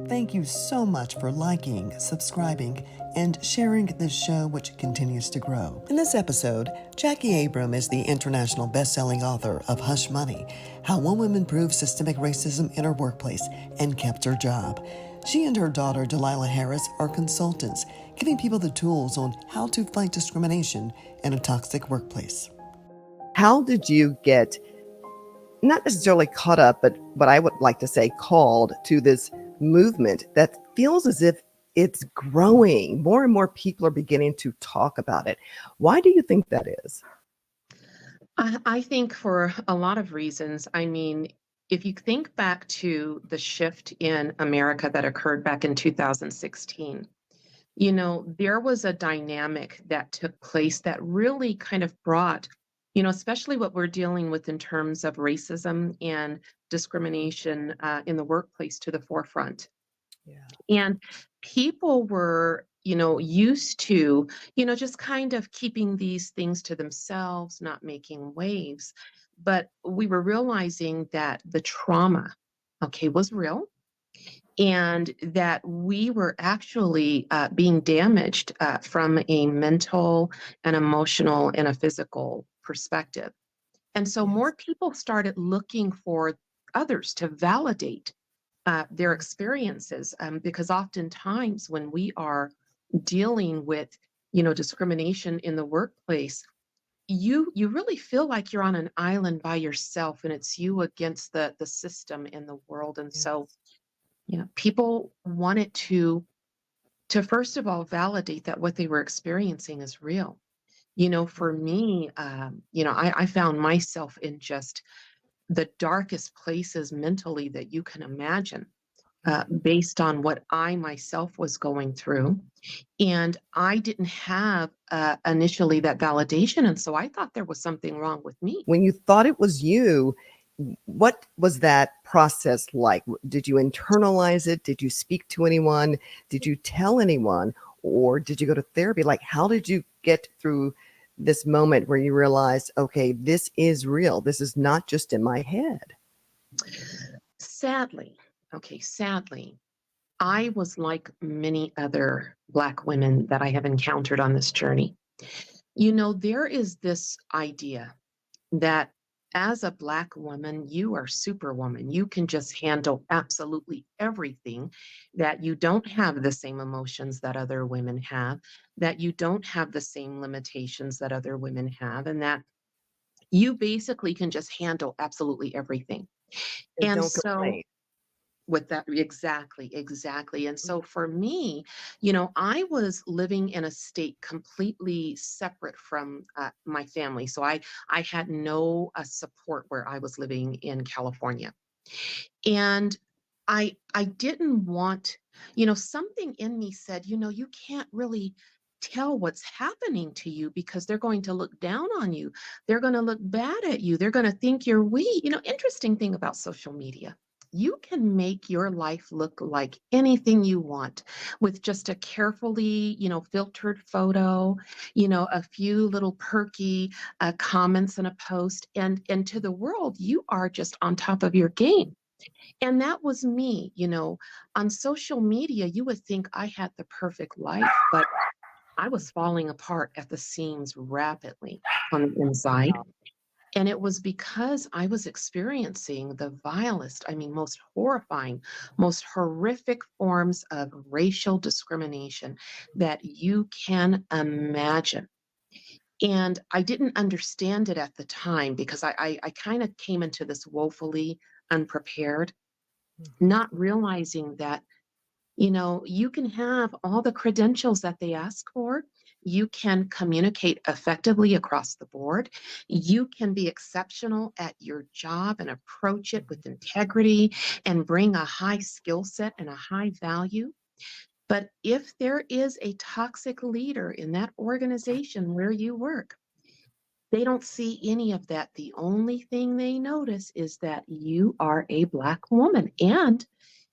Thank you so much for liking, subscribing, and sharing this show, which continues to grow. In this episode, Jacquie Abram is the international best-selling author of Hush Money, How One Woman Proved Systemic Racism in Her Workplace and Kept Her Job. She and her daughter, Delilah Harris, are consultants, giving people the tools on how to fight discrimination in a toxic workplace. How did you get, not necessarily caught up, but what I would like to say called to this movement that feels as if it's growing? More and more people are beginning to talk about it. Why do you think that is? I think for a lot of reasons. I mean, if you think back to the shift in America that occurred back in 2016, there was a dynamic that took place that really kind of brought, especially what we're dealing with in terms of racism and discrimination in the workplace to the forefront. Yeah. And people were, used to, just kind of keeping these things to themselves, not making waves. But we were realizing that the trauma, okay, was real, and that we were actually being damaged from a mental, an emotional, and a physical perspective. And so Yes. more people started looking for others to validate their experiences, because oftentimes when we are dealing with discrimination in the workplace, you really feel like you're on an island by yourself, and it's you against the system in the world. And so people wanted to first of all validate that what they were experiencing is real. For me, I found myself in just the darkest places mentally that you can imagine, based on what I myself was going through. And I didn't have initially that validation. And so I thought there was something wrong with me. When you thought it was you, what was that process like? Did you internalize it? Did you speak to anyone? Did you tell anyone? Or did you go to therapy? Like, how did you get through this moment where you realized, okay, this is real. This is not just in my head? Sadly, I was like many other Black women that I have encountered on this journey. There is this idea that as a Black woman, you are Superwoman. You can just handle absolutely everything, that you don't have the same emotions that other women have, that you don't have the same limitations that other women have, and that you basically can just handle absolutely everything. And And don't so complain. with that, exactly. And so for me, I was living in a state completely separate from my family. So I had no support where I was living in California. And I didn't want, something in me said, you can't really tell what's happening to you, because they're going to look down on you. They're going to look bad at you. They're going to think you're weak. Interesting thing about social media, you can make your life look like anything you want with just a carefully, filtered photo, a few little perky comments in a post, and to the world, you are just on top of your game. And that was me. On social media, you would think I had the perfect life, but I was falling apart at the seams rapidly on the inside. And it was because I was experiencing the vilest, most horrifying, most horrific forms of racial discrimination that you can imagine. And I didn't understand it at the time, because I kind of came into this woefully unprepared, not realizing that, you can have all the credentials that they ask for. You can communicate effectively across the board. You can be exceptional at your job and approach it with integrity and bring a high skill set and a high value. But if there is a toxic leader in that organization where you work, they don't see any of that. The only thing they notice is that you are a Black woman and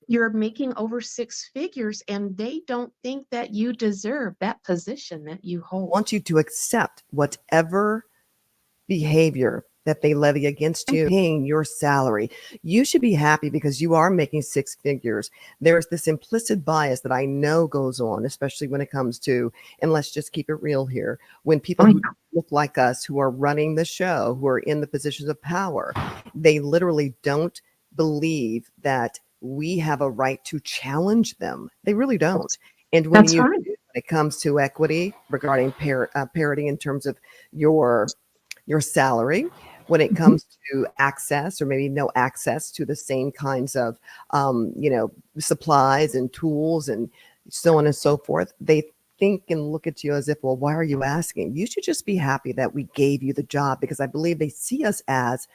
you're making over six figures, and they don't think that you deserve that position that you hold. Want you to accept whatever behavior that they levy against you, paying your salary. You should be happy because you are making six figures. There's this implicit bias that I know goes on, especially when it comes to, and let's just keep it real here, when people Oh, who look like us, who are running the show, who are in the positions of power, they literally don't believe that we have a right to challenge them. They really don't. And when that's you right. when it comes to equity regarding parity in terms of your salary, when it Mhm. comes to access or maybe no access to the same kinds of supplies and tools and so on and so forth, they think and look at you as if, well, why are you asking? You should just be happy that we gave you the job, because I believe they see us as,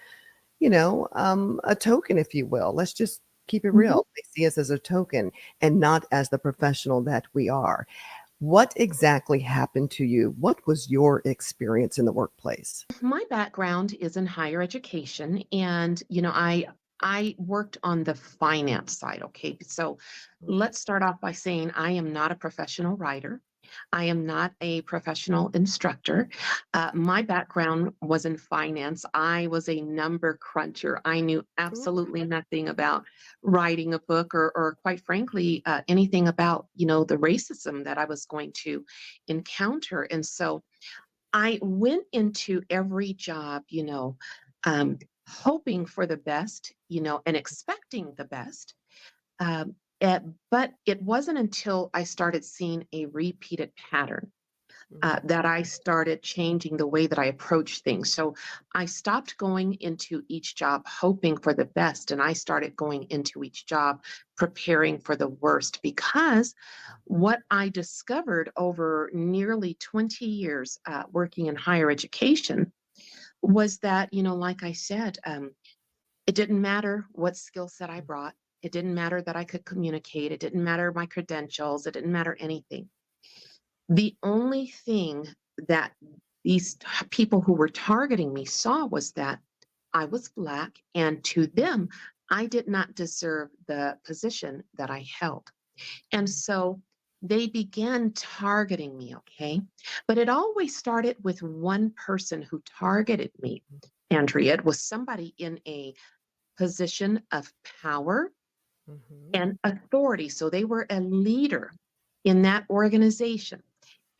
a token, if you will. Let's just keep it Mhm. real. They see us as a token and not as the professional that we are. What exactly happened to you? What was your experience in the workplace? My background is in higher education, and I worked on the finance side. Okay, so let's start off by saying I am not a professional writer. I am not a professional instructor. My background was in finance. I was a number cruncher. I knew Ooh. absolutely nothing about writing a book, or quite frankly, anything about the racism that I was going to encounter. And so I went into every job, um, hoping for the best, and expecting the best. Um, but it wasn't until I started seeing a repeated pattern that I started changing the way that I approach things. So I stopped going into each job hoping for the best, and I started going into each job preparing for the worst, because what I discovered over nearly 20 years working in higher education was that, like I said, it didn't matter what skill set I brought. It didn't matter that I could communicate. It didn't matter my credentials. It didn't matter anything. The only thing that these people who were targeting me saw was that I was Black, and to them, I did not deserve the position that I held. And so they began targeting me, okay? But it always started with one person who targeted me, Andrea. It was somebody in a position of power Mhm. and authority. So they were a leader in that organization.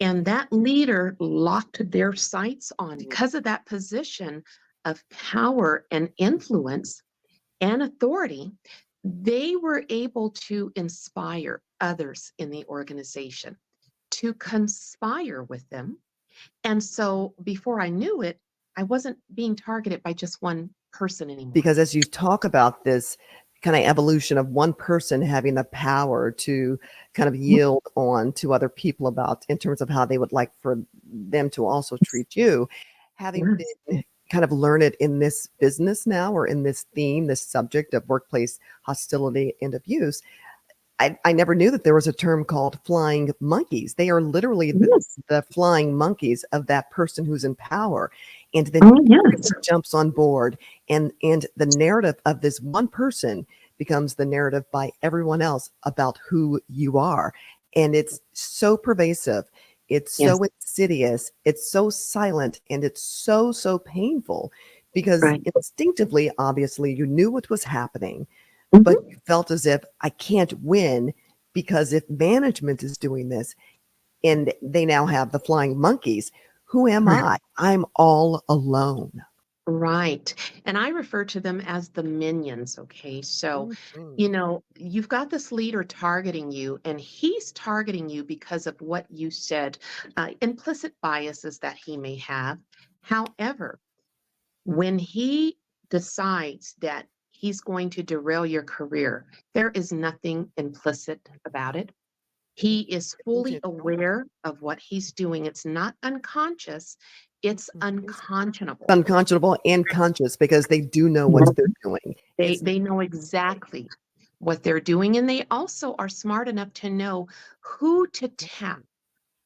And that leader locked their sights on me. Because of that position of power and influence and authority, they were able to inspire others in the organization to conspire with them. And so before I knew it, I wasn't being targeted by just one person anymore. Because as you talk about this kind of evolution of one person having the power to kind of yield on to other people about in terms of how they would like for them to also treat you, having Yes. been kind of learned in this business now, or in this theme, this subject of workplace hostility and abuse, I never knew that there was a term called flying monkeys. They are literally Yes. the flying monkeys of that person who's in power. And then Oh, yes. everybody jumps on board, and the narrative of this one person becomes the narrative by everyone else about who you are. And it's so pervasive. It's Yes. so insidious. It's so silent, and it's so, so painful because Right. instinctively, obviously, you knew what was happening, but Mhm. you felt as if I can't win, because if management is doing this and they now have the flying monkeys, who am Right. I? I'm all alone. Right. And I refer to them as the minions. Okay. So, Mhm. you've got this leader targeting you, and he's targeting you because of what you said, implicit biases that he may have. However, when he decides that he's going to derail your career, there is nothing implicit about it. He is fully Intentional. aware of what he's doing. It's not unconscious, it's It's unconscionable. unconscionable and conscious because they do know what they're doing. They It's they know exactly what they're doing, and they also are smart enough to know who to tap,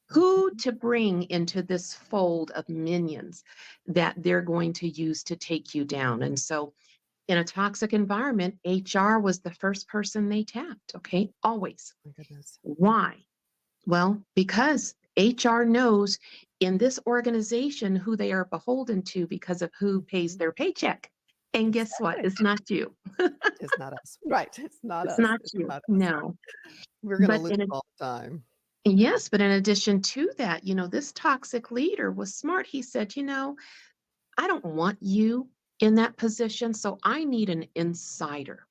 who Mhm. to bring into this fold of minions that they're going to use to take you down. And so in a toxic environment, HR was the first person they tapped, okay? Always. My goodness. Why? Well, because HR knows in this organization who they are beholden to because of who pays Mhm. their paycheck. And guess what? Exactly. It's not you. It's not us. Right. It's not It's us. not It's you. not us. No. We're gonna But lose in all the time. Yes, but in addition to that, this toxic leader was smart. He said, I don't want you in that position, so I need an insider.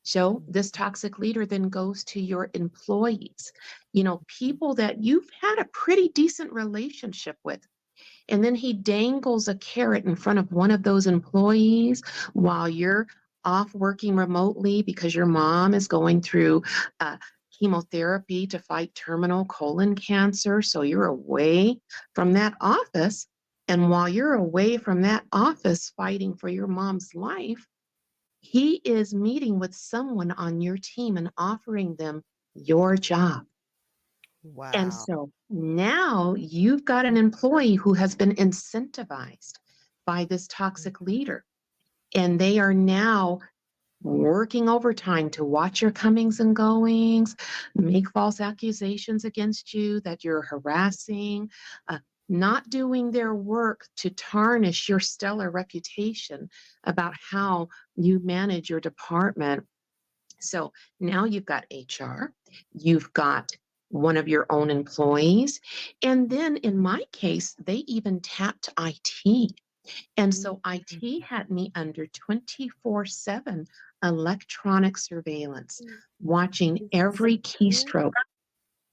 So Mm. this toxic leader then goes to your employees, people that you've had a pretty decent relationship with. And then he dangles a carrot in front of one of those employees while you're off working remotely because your mom is going through uh, chemotherapy to fight terminal colon cancer. So you're away from that office. And while you're away from that office fighting for your mom's life, he is meeting with someone on your team and offering them your job. And Wow. so now you've got an employee who has been incentivized by this toxic leader, and they are now working overtime to watch your comings and goings, make false accusations against you that you're harassing, not doing their work to tarnish your stellar reputation about how you manage your department. So now you've got HR, you've got one of your own employees. And then in my case, they even tapped IT. And Mhm. so IT had me under 24/7 electronic surveillance, watching This is every scary. keystroke.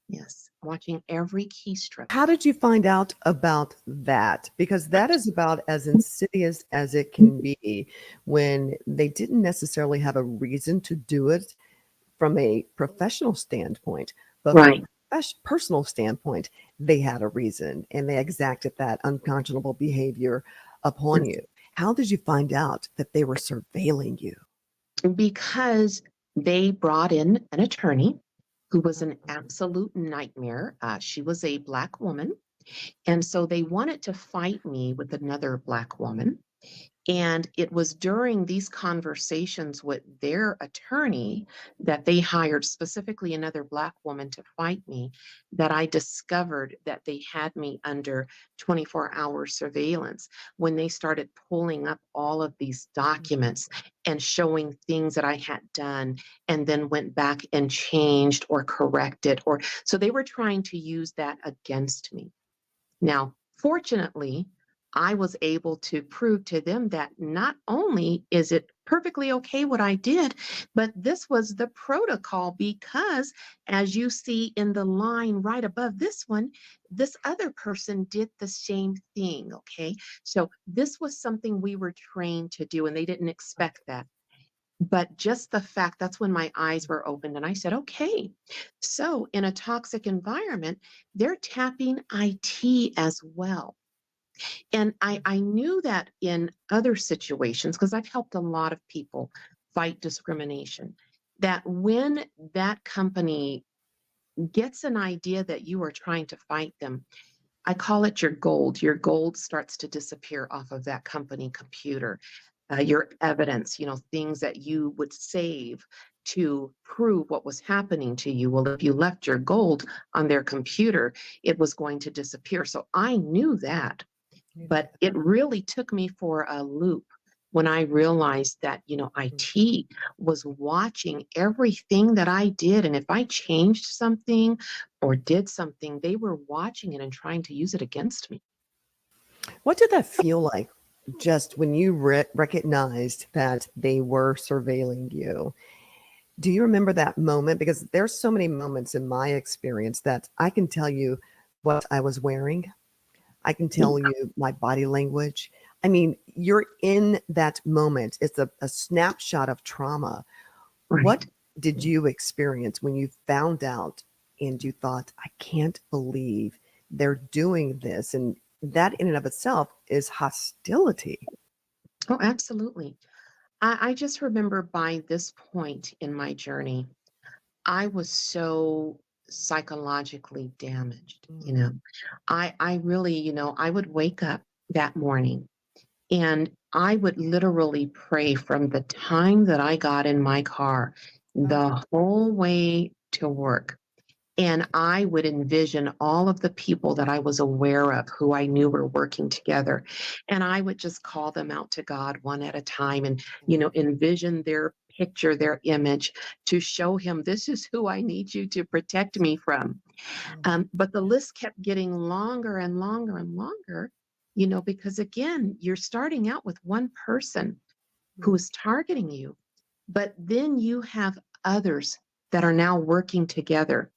Yes, watching every keystroke. How did you find out about that? Because that is about as insidious as it can be when they didn't necessarily have a reason to do it from a professional standpoint, but from a Right. personal standpoint, they had a reason and they exacted that unconscionable behavior upon you. How did you find out that they were surveilling you? Because they brought in an attorney who was an absolute nightmare. She was a Black woman. And so they wanted to fight me with another Black woman. And it was during these conversations with their attorney that they hired specifically another Black woman to fight me that I discovered that they had me under 24-hour surveillance when they started pulling up all of these documents and showing things that I had done and then went back and changed or corrected. Or so they were trying to use that against me. Now, fortunately, I was able to prove to them that not only is it perfectly okay what I did, but this was the protocol because, as you see in the line right above this one, this other person did the same thing. Okay. So this was something we were trained to do, and they didn't expect that. But just the fact, that's when my eyes were opened and I said, okay, so in a toxic environment, they're tapping IT as well. And I knew that in other situations, because I've helped a lot of people fight discrimination, that when that company gets an idea that you are trying to fight them, I call it your gold. Your gold starts to disappear off of that company computer. Your evidence, things that you would save to prove what was happening to you. Well, if you left your gold on their computer, it was going to disappear. So I knew that, You knew but it really took me for a loop when I realized that, that. IT was watching everything that I did. And if I changed something or did something, they were watching it and trying to use it against me. What did that feel like just when you recognized that they were surveilling you? Do you remember that moment? Because there's so many moments in my experience that I can tell you what I was wearing. I can Yeah, tell you my body language. I mean, you're in that moment. It's a snapshot of trauma. What right. did you experience when you found out and you thought, I can't believe they're doing this? And that in and of itself is hostility. Oh, absolutely. I just remember by this point in my journey, I was so psychologically damaged. Mm. I really, I would wake up that morning and I would literally pray from the time that I got in my car Oh, the whole way to work. And I would envision all of the people that I was aware of who I knew were working together. And I would just call them out to God one at a time and, envision their picture, their image to show him, this is who I need you to protect me from. Mm. But the list kept getting longer and longer and longer, because again, you're starting out with one person who Mm. is targeting you, but then you have others that are now working together.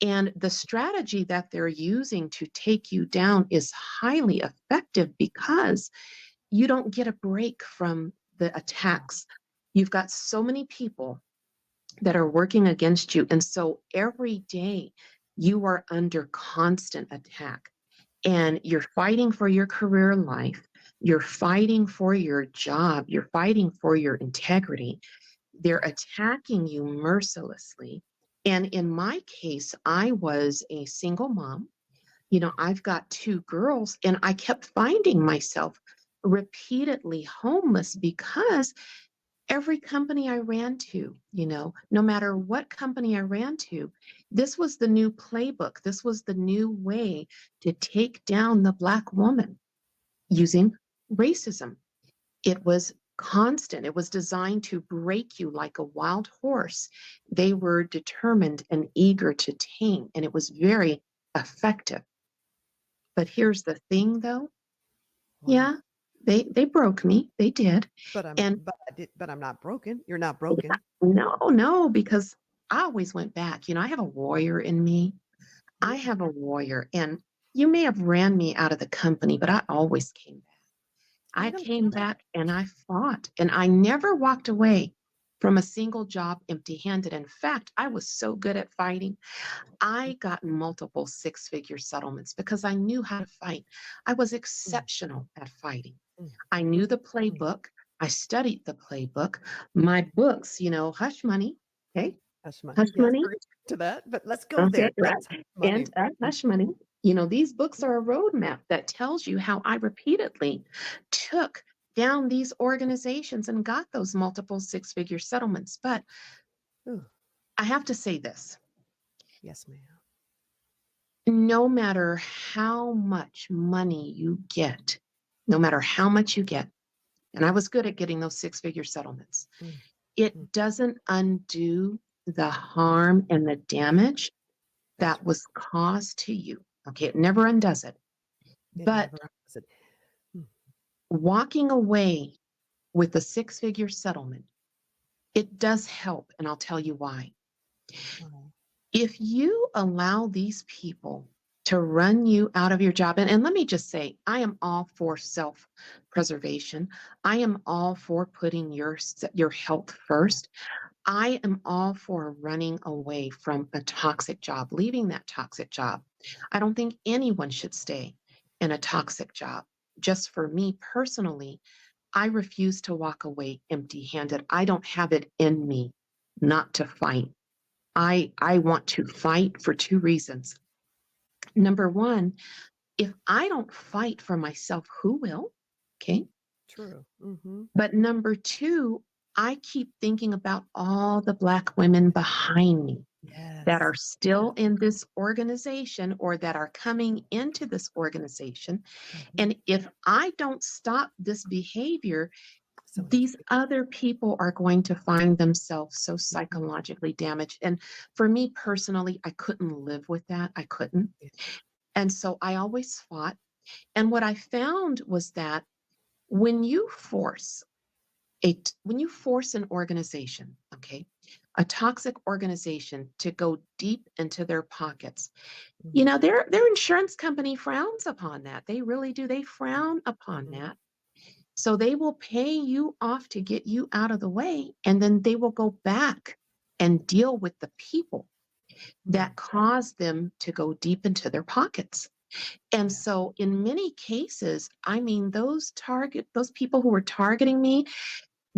And the strategy that they're using to take you down is highly effective because you don't get a break from the attacks. You've got so many people that are working against you. And so every day you are under constant attack and you're fighting for your career life. You're fighting for your job. You're fighting for your integrity. They're attacking you mercilessly. And in my case, I was a single mom. I've got two girls, and I kept finding myself repeatedly homeless because every company I ran to, no matter what company I ran to, this was the new playbook. This was the new way to take down the Black woman using racism. It was constant. It was designed to break you like a wild horse. They were determined and eager to tame, and it was very effective. But here's the thing, though. What? Yeah, they broke me. They did. And But I'm not broken. You're not broken. no, no, because I always went back. I have a warrior in me. I Yeah. have a warrior, and you may have ran me out of the company, but I always came back. I I don't came back and I fought, and I never walked away from a single job empty handed. In fact, I was so good at fighting. I got multiple six-figure settlements because I knew how to fight. I was mm, exceptional at fighting. mm, I mm, knew the mm. playbook. I studied the playbook. My books, Hush Money. Okay. Hush money. Hush Yes, Money. we're gonna get to that, but let's go Okay. there. Right. Yes, hush money. And Hush Money. These books are a roadmap that tells you how I repeatedly took down these organizations and got those multiple six-figure settlements. But Ooh, I have to say this. yes, ma'am. No matter how much money you get, no matter how much you get, and I was good at getting those six-figure settlements, Mm, mm. it doesn't undo the harm and the damage That's that right. was caused to you. Okay, it never undoes it. It But never was. Mm, walking away with a six-figure settlement, it does help, and I'll tell you why. oh, If you allow these people to run you out of your job, and let me just say, I am all for self-preservation. I am all for putting your health first. I am all for running away from a toxic job, leaving that toxic job. I don't think anyone should stay in a toxic job. Just for me personally, I refuse to walk away empty-handed. I don't have it in me not to fight. I want to fight for two reasons. Number one, if I don't fight for myself, who will? Okay. true. Mm-hmm. But number two, I keep thinking about all the Black women behind me that Yes. are still in this organization or that are coming into this organization. Mm-hmm. And if I don't stop this behavior, So many these people. other people are going to find themselves so Mhm. psychologically damaged. And for me personally, I couldn't live with that. I couldn't. Yeah. And so I always fought. And what I found was that when you force when you force an organization, okay, a toxic organization to go deep into their pockets, Mm-hmm. their insurance company frowns upon that. They really do. They frown upon Mm-hmm. that. So they will pay you off to get you out of the way, and then they will go back and deal with the people Mm. that cause them to go deep into their pockets. And Yeah. so in many cases, I mean, those people who were targeting me,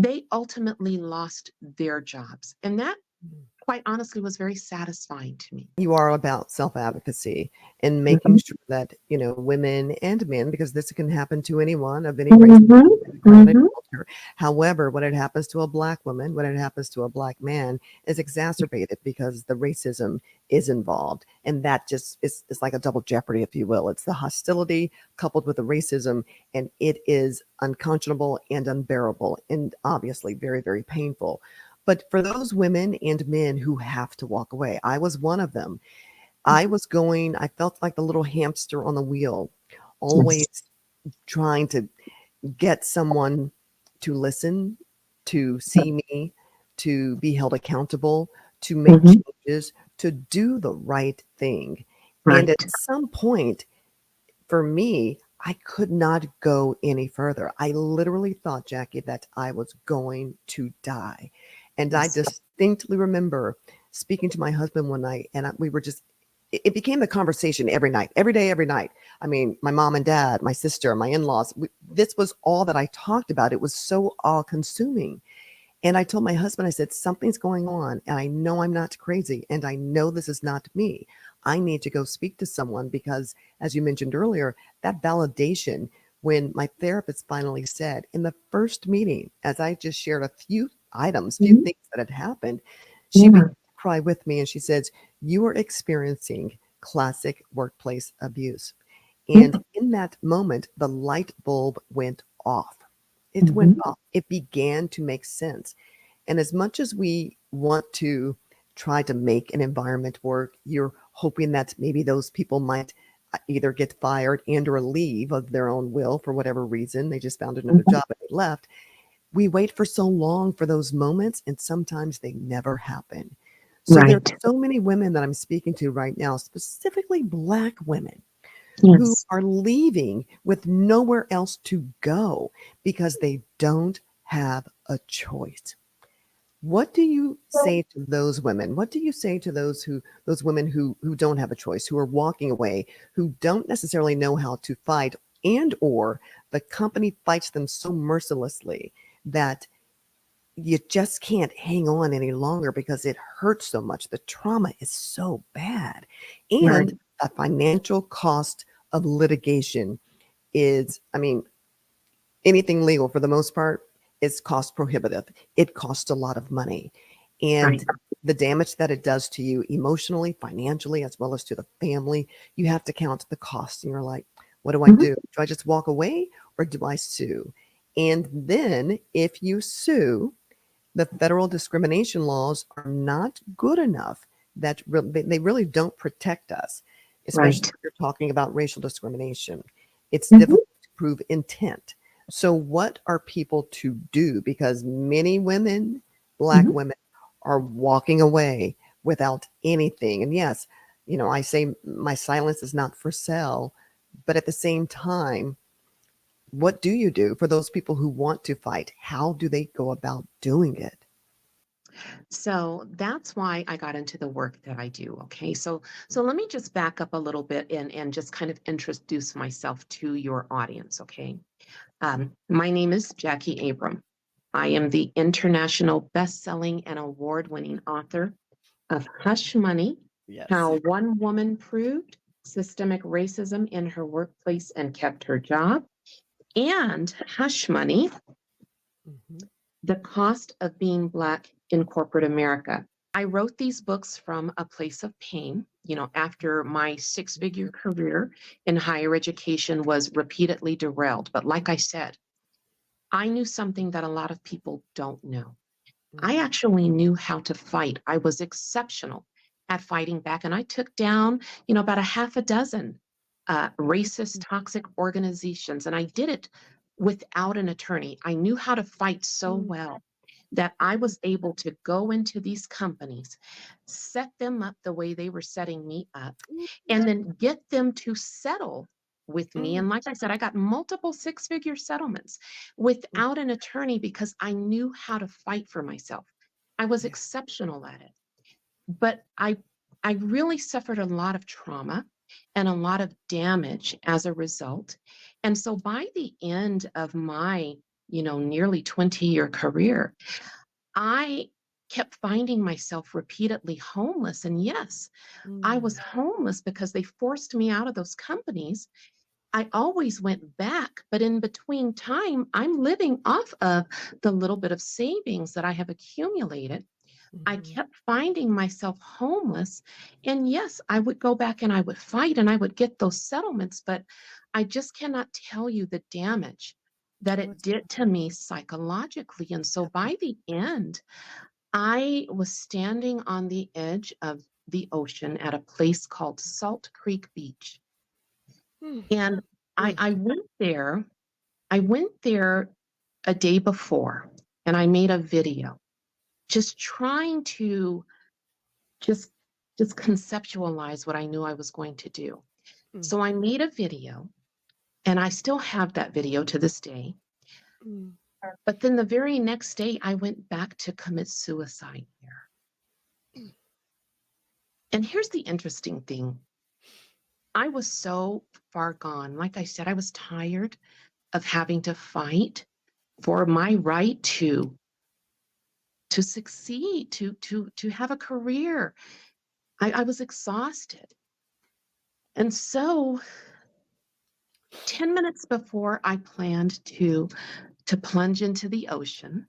they ultimately lost their jobs. And that Mm. quite honestly was very satisfying to me. You are about self-advocacy and making Mhm. sure that, women and men, because this can happen to anyone of any race, Mhm. creed, and Mhm. culture. However, when it happens to a black woman, when it happens to a black man, is exacerbated because the racism is involved. And that just is like a double jeopardy, if you will. It's the hostility coupled with the racism, and it is unconscionable and unbearable and obviously very, very painful. But for those women and men who have to walk away, I was one of them. I felt like the little hamster on the wheel, always Yes. trying to get someone to listen, to see me, to be held accountable, to make Mhm. changes, to do the right thing. And at Right. some point, for me, I could not go any further. I literally thought, Jackie, that I was going to die. And I Yes. distinctly remember speaking to my husband one night, and we were just, it became the conversation every night, every day, every night. I mean, my mom and dad, my sister, my in laws, this was all that I talked about. It was so all consuming. And I told my husband, I said, something's going on. And I know I'm not crazy. And I know this is not me. I need to go speak to someone because, as you mentioned earlier, that validation, when my therapist finally said in the first meeting, as I just shared a few items, few Mhm. things that had happened, she began Yeah. to cry with me and she says, you are experiencing classic workplace abuse. And Yeah. in that moment, the light bulb went off. It went Mhm. off. It began to make sense. And as much as we want to try to make an environment work, you're hoping that maybe those people might either get fired and or leave of their own will for whatever reason. They just found another Mhm. job and they left. We wait for so long for those moments, and sometimes they never happen. So there Right. are so many women that I'm speaking to right now, specifically Black women, who Yes. are leaving with nowhere else to go because they don't have a choice. What do you say to those women? What do you say to those women who don't have a choice, who are walking away, who don't necessarily know how to fight, and or the company fights them so mercilessly that you just can't hang on any longer because it hurts so much. The trauma is so bad. And Right. the financial cost of litigation is, I mean, anything legal for the most part is cost prohibitive. It costs a lot of money. And Right. the damage that it does to you emotionally, financially, as well as to the family, you have to count the costs. And you're like, what do I Mhm. do? Do I just walk away or do I sue? And then if you sue, the federal discrimination laws are not good enough that they really don't protect us, especially Right. if you're talking about racial discrimination. It's Mhm. difficult to prove intent. So, what are people to do? Because many women, Black Mhm. women, are walking away without anything. And yes, I say my silence is not for sale, but at the same time, what do you do for those people who want to fight? How do they go about doing it? So that's why I got into the work that I do. Okay. So let me just back up a little bit and just kind of introduce myself to your audience. Okay. My name is Jacquie Abram. I am the international best-selling and award-winning author of Hush Money: Yes. How One Woman Proved Systemic Racism in Her Workplace and Kept Her Job, and Hush Money: Mhm. The Cost of Being Black in Corporate America. I wrote these books from a place of pain, after my six-figure career in higher education was repeatedly derailed. But like I said, I knew something that a lot of people don't know. I Mhm. actually knew how to fight. I was exceptional at fighting back, and I took down, about a half a dozen racist, toxic organizations, and I did it without an attorney. I knew how to fight so Mhm. well that I was able to go into these companies, set them up the way they were setting me up, and then get them to settle with me. Mhm. And like I said, I got multiple six-figure settlements without an attorney because I knew how to fight for myself. I was Yeah. exceptional at it. But I really suffered a lot of trauma and a lot of damage as a result. And so by the end of my, nearly 20-year career, I kept finding myself repeatedly homeless. And yes, I was homeless because they forced me out of those companies. I always went back, but in between time, I'm living off of the little bit of savings that I have accumulated. I kept finding myself homeless. And yes, I would go back and I would fight and I would get those settlements, but I just cannot tell you the damage that it did to me psychologically. And so by the end, I was standing on the edge of the ocean at a place called Salt Creek Beach. And I I went there a day before and I made a video just trying to just just conceptualize what I knew I was going to do. So I made a video and I still have that video to this day. But then the very next day I went back to commit suicide there. And here's the interesting thing. I was so far gone. Like I said, I was tired of having to fight for my right to succeed, to have a career. I was exhausted. And so 10 minutes before I planned to plunge into the ocean,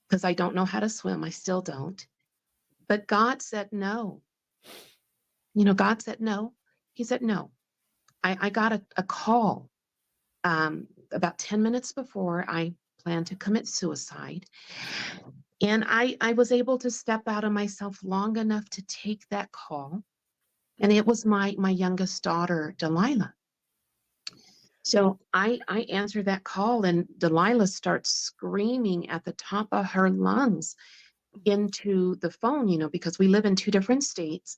because I don't know how to swim, I still don't. But God said no. God said no. He said no. I got a call about 10 minutes before I planned to commit suicide. And I was able to step out of myself long enough to take that call. And it was my youngest daughter, Delilah. So I answer that call and Delilah starts screaming at the top of her lungs into the phone, because we live in two different states.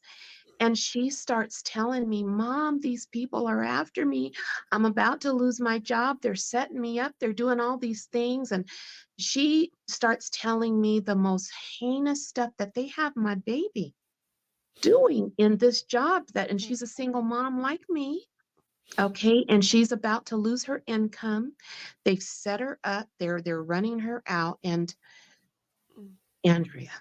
And she starts telling me, Mom, these people are after me. I'm about to lose my job. They're setting me up. They're doing all these things. And she starts telling me the most heinous stuff that they have my baby doing in this job and she's a single mom like me. Okay. And she's about to lose her income. They've set her up. They're running her out. And Andrea,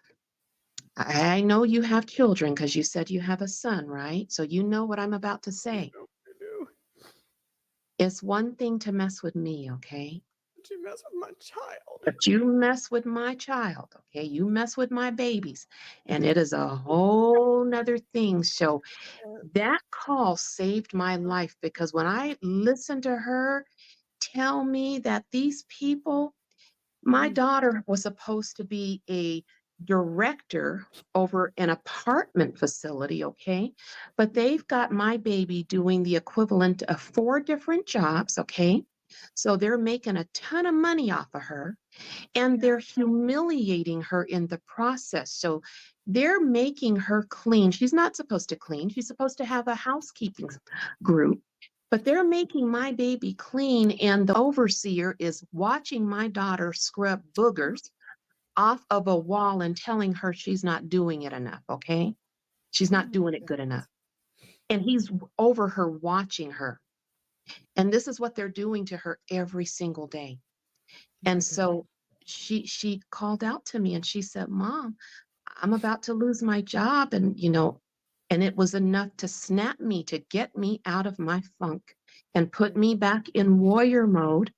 I know you have children because you said you have a son, right? So you know what I'm about to say. I do. It's one thing to mess with me, okay? But you mess with my child. But you mess with my child, okay? You mess with my babies, and it is a whole nother thing. So that call saved my life because when I listened to her tell me that these people, my daughter was supposed to be a director over an apartment facility, okay? But they've got my baby doing the equivalent of 4 different jobs, okay? So they're making a ton of money off of her and they're humiliating her in the process. So they're making her clean. She's not supposed to clean. She's supposed to have a housekeeping group. But they're making my baby clean, and the overseer is watching my daughter scrub boogers off of a wall and telling her she's not doing it enough, okay? She's not doing it good enough. And he's over her watching her. And this is what they're doing to her every single day. And so she called out to me and she said, Mom, I'm about to lose my job. And it was enough to snap me, to get me out of my funk and put me back in warrior mode.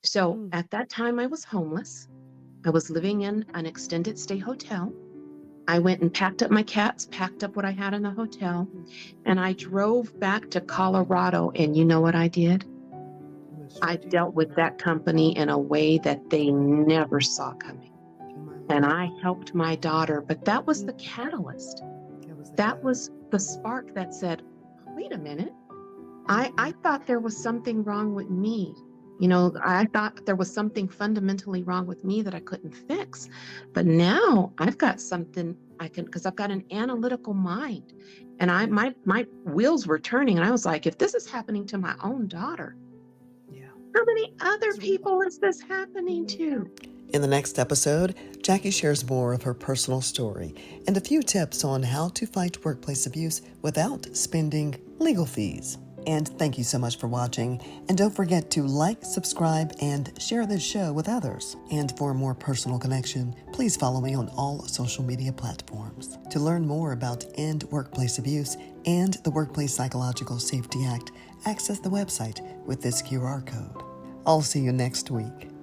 So at that time, I was homeless. I was living in an extended stay hotel. I went and packed up my cats, packed up what I had in the hotel, and I drove back to Colorado. And you know what I did? I dealt with that company in a way that they never saw coming. And I helped my daughter, but that was the catalyst. That was the spark that said, wait a minute. I thought there was something wrong with me. I thought there was something fundamentally wrong with me that I couldn't fix. But now I've got something because I've got an analytical mind. And my wheels were turning. And I was like, if this is happening to my own daughter, how many other people is this happening to? In the next episode, Jacquie shares more of her personal story and a few tips on how to fight workplace abuse without spending legal fees. And thank you so much for watching. And don't forget to like, subscribe, and share this show with others. And for a more personal connection, please follow me on all social media platforms. To learn more about End Workplace Abuse and the Workplace Psychological Safety Act, access the website with this QR code. I'll see you next week.